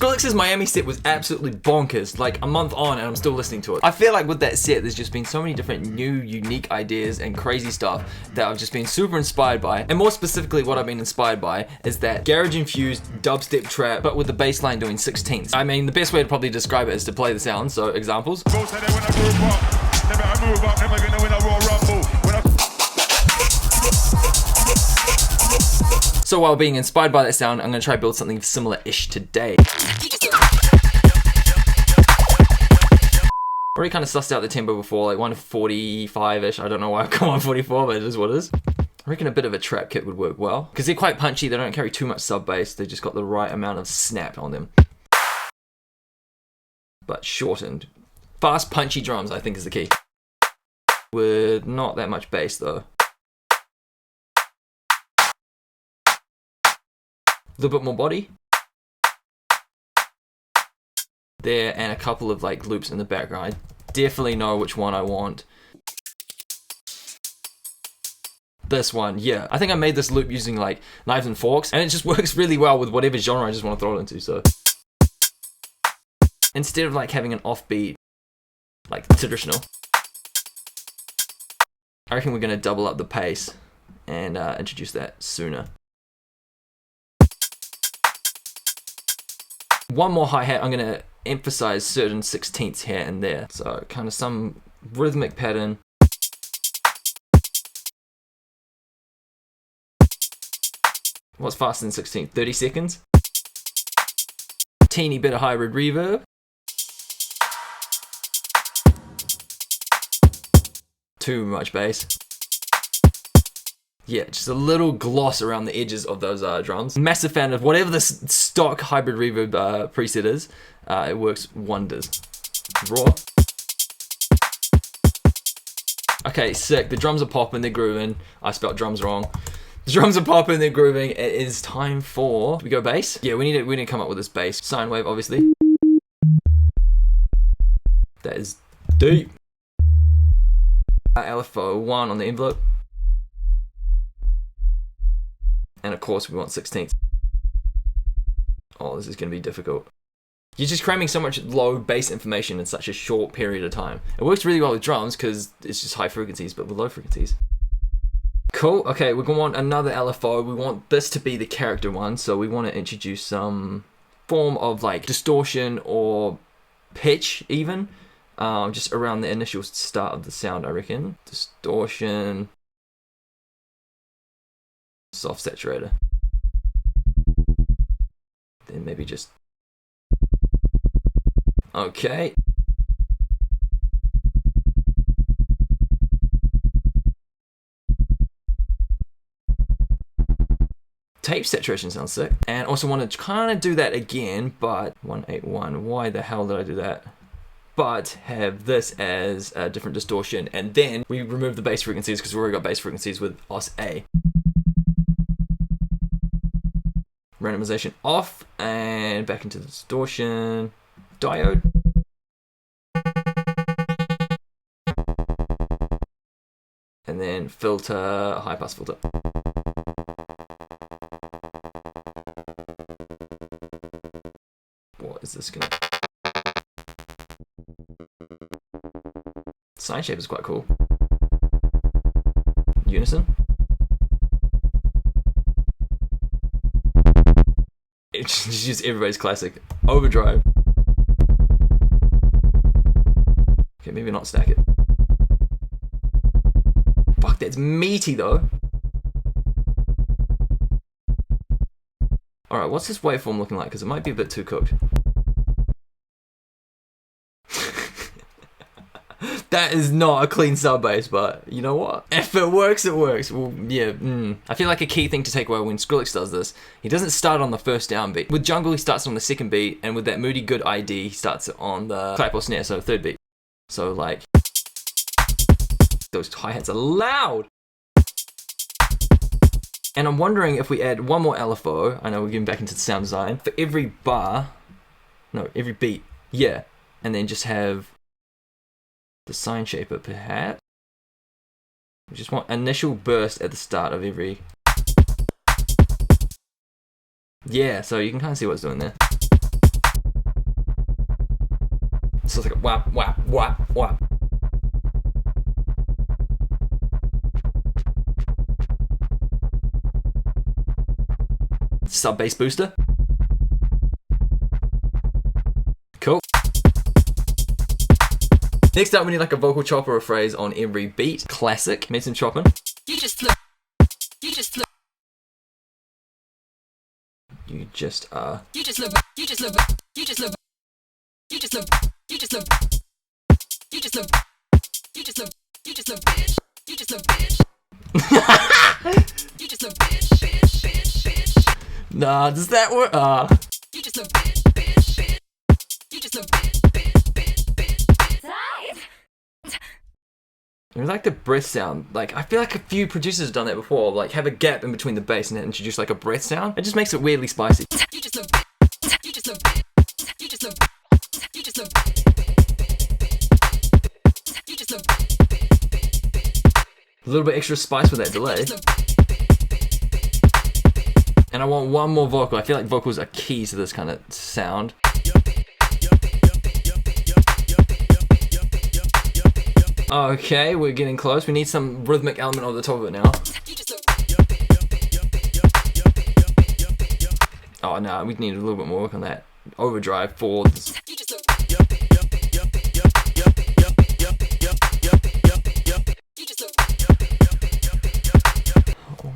Skrillex's Miami set was absolutely bonkers, like a month on and I'm still listening to it. I feel like with that set, there's just been so many different new, unique ideas and crazy stuff that I've just been super inspired by. And more specifically, what I've been inspired by is that garage-infused dubstep trap, but with the bass line doing 16ths. I mean, the best way to probably describe it is to play the sound, so examples. So while being inspired by that sound, I'm going to try to build something similar-ish today. Already kind of sussed out the tempo before, like 145-ish. I don't know why I've come on 44, but it is what it is. I reckon a bit of a trap kit would work well, because they're quite punchy, they don't carry too much sub bass, they just got the right amount of snap on them. But shortened. Fast, punchy drums, I think, is the key. With not that much bass, though. A little bit more body. There, and a couple of like loops in the background. I definitely know which one I want. This one, yeah. I think I made this loop using like knives and forks, and it just works really well with whatever genre I just want to throw it into, so. Instead of like having an offbeat, like traditional, I reckon we're gonna double up the pace and introduce that sooner. One more hi-hat, I'm gonna emphasize certain 16ths here and there. So kind of some rhythmic pattern. What's faster than 16? 30 seconds. Teeny bit of hybrid reverb. Too much bass. Yeah, just a little gloss around the edges of those drums. Massive fan of whatever the stock hybrid reverb preset is. It works wonders. Raw. Okay, sick. The drums are popping, they're grooving. I spelled drums wrong. The drums are popping, they're grooving. It is time for... we go bass? Yeah, we need to come up with this bass. Sine wave, obviously. That is deep. LFO 1 on the envelope. And of course we want 16ths. Oh, this is going to be difficult. You're just cramming so much low bass information in such a short period of time. It works really well with drums because it's just high frequencies, but with low frequencies. Cool, okay, we're going to want another LFO. We want this to be the character one, so we want to introduce some form of like distortion or pitch even. Just around the initial start of the sound, I reckon. Distortion. Soft saturator. Then maybe just... okay. Tape saturation sounds sick. And also want to kind of do that again, but 181. Why the hell did I do that? But have this as a different distortion, and then we remove the bass frequencies because we've already got bass frequencies with OS A. Randomization off, and back into the distortion. Diode. And then filter, high pass filter. What is this gonna... sine shape is quite cool. Unison. It's just everybody's classic. Overdrive. Okay, maybe not stack it. Fuck, that's meaty though. Alright, what's this waveform looking like? Because it might be a bit too cooked. That is not a clean sub bass, but you know what? If it works, it works. Well, yeah. I feel like a key thing to take away when Skrillex does this, he doesn't start on the first downbeat. With jungle, he starts on the second beat, and with that moody good ID, he starts on the clap or snare, so third beat. So like, those hi-hats are loud. And I'm wondering if we add one more LFO, I know we're getting back into the sound design, for every bar, no, every beat, yeah, and then just have the sine shaper perhaps. We just want initial burst at the start of every... yeah, so you can kind of see what it's doing there. So it's like a whap, whap, whap, whap. Sub bass booster. Cool. Next up, we need like a vocal chop or a phrase on every beat. Classic. Need some chopping. You just look. You just look. You just are. You just look. You just look. You just look. You just look. You just look. You just look. You just look. You just look, bitch. You just look, bitch. You just look, bitch, bitch, bitch, bitch. Nah, does that work? You just look, bitch, bitch, bitch. You just look, bitch, bitch, bitch, bitch, bitch. I like the breath sound. Like, I feel like a few producers have done that before. Like, have a gap in between the bass and then introduce like a breath sound. It just makes it weirdly spicy. You just look, you just look, you just look, you just look, you just look. A little bit extra spice with that delay. And I want one more vocal. I feel like vocals are key to this kind of sound. Okay, we're getting close. We need some rhythmic element on the top of it now. Oh no, we need a little bit more work on that. Overdrive for this.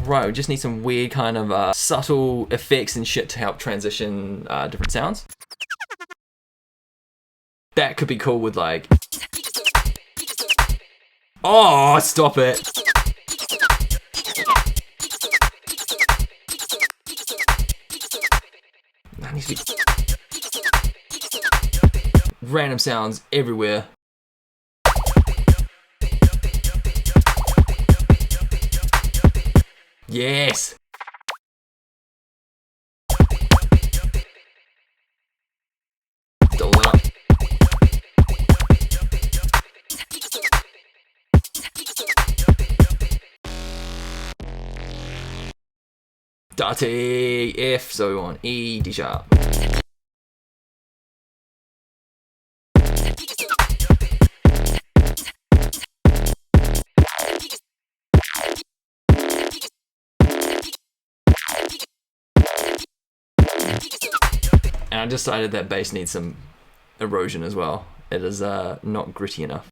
Right, we just need some weird kind of subtle effects and shit to help transition different sounds. That could be cool with like... Oh, stop it! That needs to be... Random sounds everywhere. Yes! Double it up. Dirty F, so we want E, D sharp. And I decided that bass needs some erosion as well. It is not gritty enough.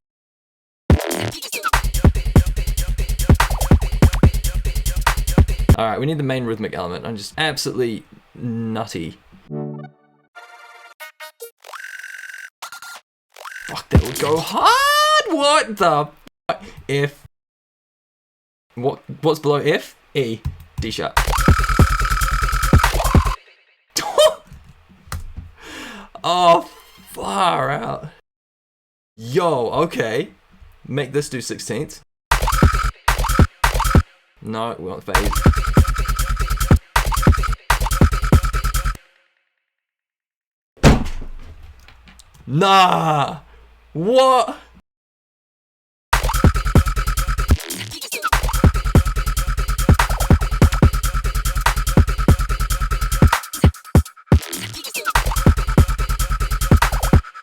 Alright, we need the main rhythmic element. I'm just absolutely nutty. Fuck, that would go hard! What the fuck? F. What's below F? E. D sharp. Oh, far out. Yo, okay. Make this do 16ths. No, we want phase. Nah! What?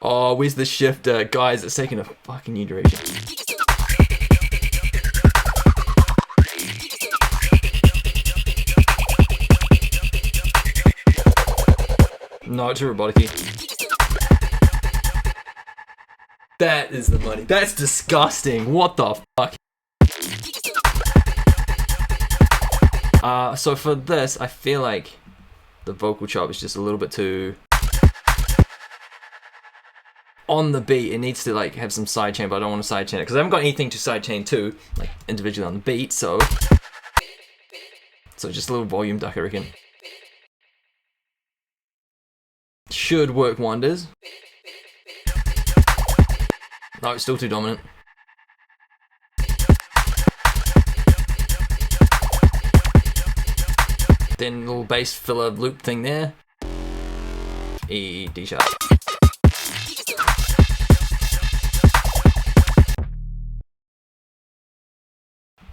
Oh, where's the shifter? Guys, it's taking a fucking new direction. No, too robotic-y. That is the money. That's disgusting. What the fuck? So for this, I feel like the vocal chop is just a little bit too... On the beat, it needs to like have some sidechain, but I don't want to sidechain it because I haven't got anything to sidechain to, like individually on the beat, so just a little volume duck, I reckon. Should work wonders. No, it's still too dominant. Then little bass filler loop thing there. E, D sharp.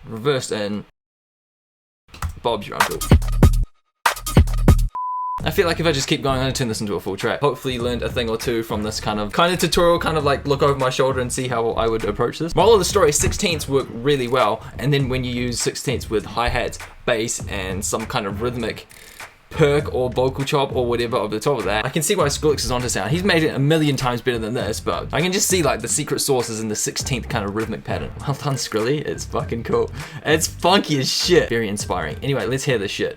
Reversed in. Bob's your uncle. I feel like if I just keep going, I'm gonna turn this into a full track. Hopefully you learned a thing or two from this kind of tutorial, kind of like look over my shoulder and see how I would approach this. Moral of the story, 16ths work really well, and then when you use 16ths with hi-hats, bass, and some kind of rhythmic perk or vocal chop or whatever over the top of that, I can see why Skrillex is onto sound. He's made it a million times better than this, but I can just see like the secret sauce is in the 16th kind of rhythmic pattern. Well done, Skrilly. It's fucking cool. It's funky as shit. Very inspiring. Anyway, let's hear this shit.